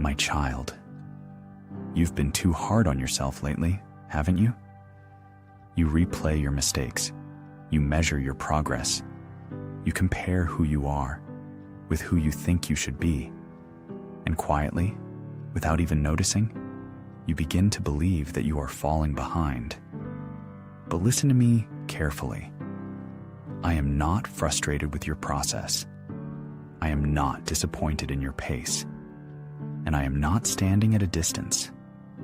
My child, you've been too hard on yourself lately, haven't you? You replay your mistakes. You measure your progress. You compare who you are with who you think you should be. And quietly, without even noticing, you begin to believe that you are falling behind. But listen to me carefully. I am not frustrated with your process. I am not disappointed in your pace. And I am not standing at a distance,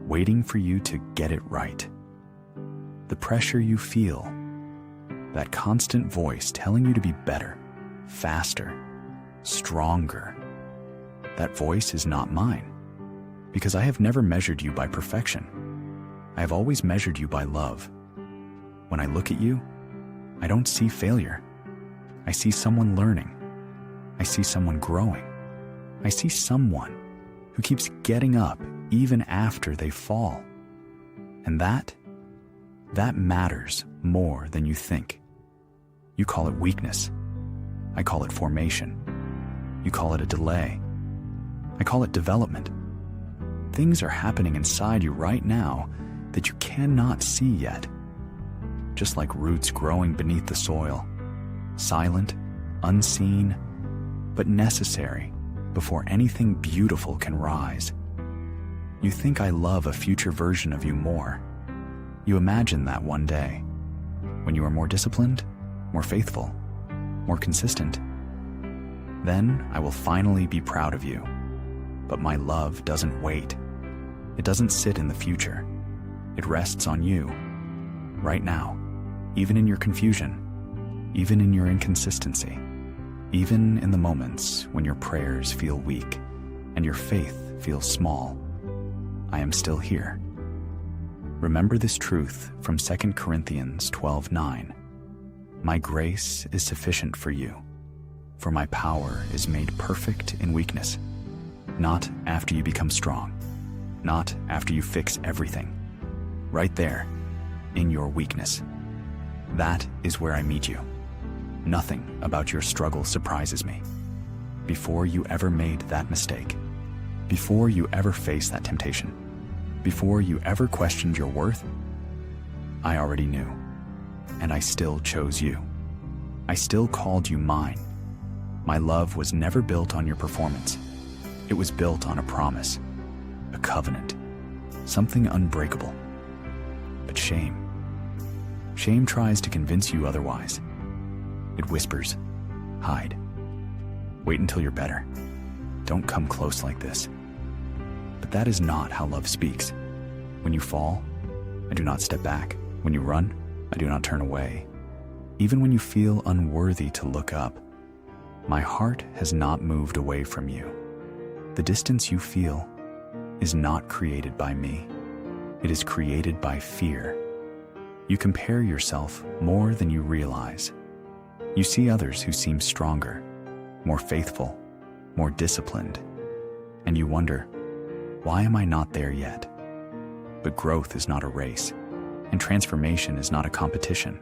waiting for you to get it right. The pressure you feel, that constant voice telling you to be better, faster, stronger, that voice is not mine, because I have never measured you by perfection. I have always measured you by love. When I look at you, I don't see failure. I see someone learning. I see someone growing. I see someone who keeps getting up even after they fall. And that matters more than you think. You call it weakness. I call it formation. You call it a delay. I call it development. Things are happening inside you right now that you cannot see yet. Just like roots growing beneath the soil, silent, unseen, but necessary before anything beautiful can rise. You think I love a future version of you more. You imagine that one day, when you are more disciplined, more faithful, more consistent. Then I will finally be proud of you. But my love doesn't wait. It doesn't sit in the future. It rests on you, right now, even in your confusion, even in your inconsistency, even in the moments when your prayers feel weak and your faith feels small. I am still here. Remember this truth from 2 Corinthians 12:9. My grace is sufficient for you, for my power is made perfect in weakness. Not after you become strong, not after you fix everything. Right there, in your weakness. That is where I meet you. Nothing about your struggle surprises me. Before you ever made that mistake, before you ever faced that temptation, before you ever questioned your worth, I already knew, and I still chose you. I still called you mine. My love was never built on your performance. It was built on a promise, a covenant, something unbreakable. But shame tries to convince you otherwise. It whispers, hide. Wait until you're better. Don't come close like this. But that is not how love speaks. When you fall, I do not step back. When you run, I do not turn away. Even when you feel unworthy to look up, my heart has not moved away from you. The distance you feel is not created by me. It is created by fear. You compare yourself more than you realize. You see others who seem stronger, more faithful, more disciplined, and you wonder, why am I not there yet? But growth is not a race, and transformation is not a competition.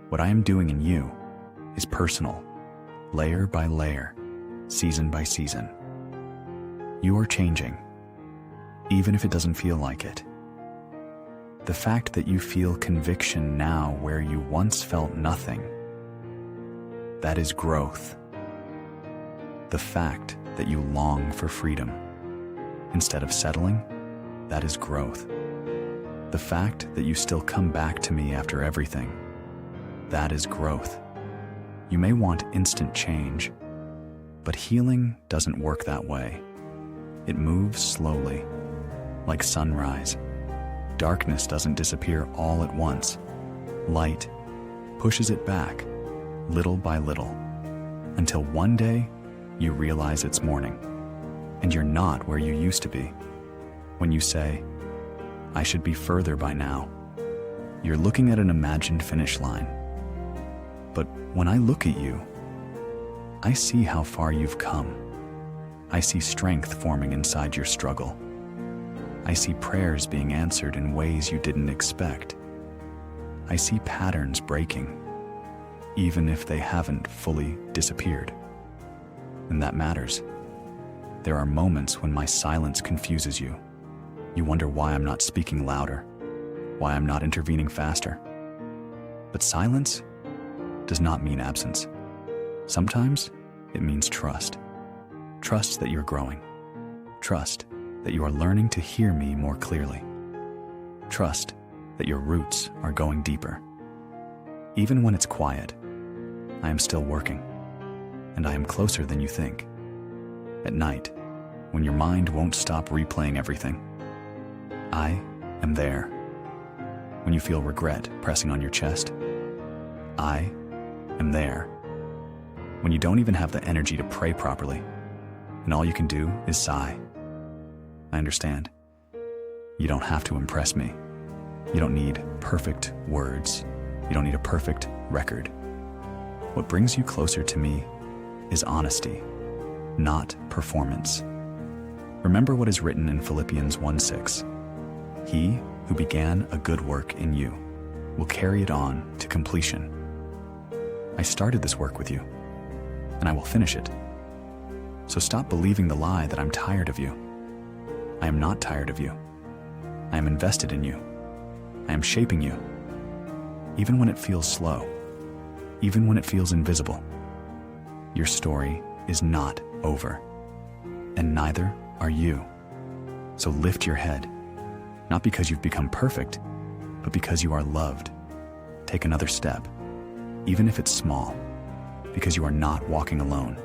What I am doing in you is personal, layer by layer, season by season. You are changing, even if it doesn't feel like it. The fact that you feel conviction now where you once felt nothing, that is growth. The fact that you long for freedom instead of settling, that is growth. The fact that you still come back to me after everything, that is growth. You may want instant change, but healing doesn't work that way. It moves slowly, like sunrise. Darkness doesn't disappear all at once. Light pushes it back, little by little, until one day you realize it's morning, and you're not where you used to be. When you say, I should be further by now, you're looking at an imagined finish line. But when I look at you, I see how far you've come. I see strength forming inside your struggle. I see prayers being answered in ways you didn't expect. I see patterns breaking, even if they haven't fully disappeared. And that matters. There are moments when my silence confuses you. You wonder why I'm not speaking louder, why I'm not intervening faster. But silence does not mean absence. Sometimes it means trust. Trust that you're growing. Trust that you are learning to hear me more clearly. Trust that your roots are going deeper. Even when it's quiet, I am still working, and I am closer than you think. At night, when your mind won't stop replaying everything, I am there. When you feel regret pressing on your chest, I am there. When you don't even have the energy to pray properly, and all you can do is sigh, I understand. You don't have to impress me. You don't need perfect words. You don't need a perfect record. What brings you closer to me is honesty, not performance. Remember what is written in Philippians 1:6. He who began a good work in you will carry it on to completion. I started this work with you, and I will finish it. So stop believing the lie that I'm tired of you. I am not tired of you. I am invested in you. I am shaping you. Even when it feels slow, even when it feels invisible, your story is not over, and neither are you. So lift your head, not because you've become perfect, but because you are loved. Take another step, even if it's small, because you are not walking alone.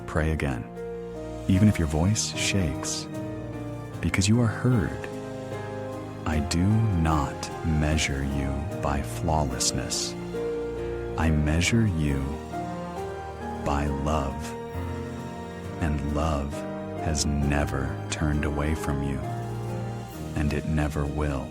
Pray again, even if your voice shakes, because you are heard. I do not measure you by flawlessness. I measure you by love. And love has never turned away from you, and it never will.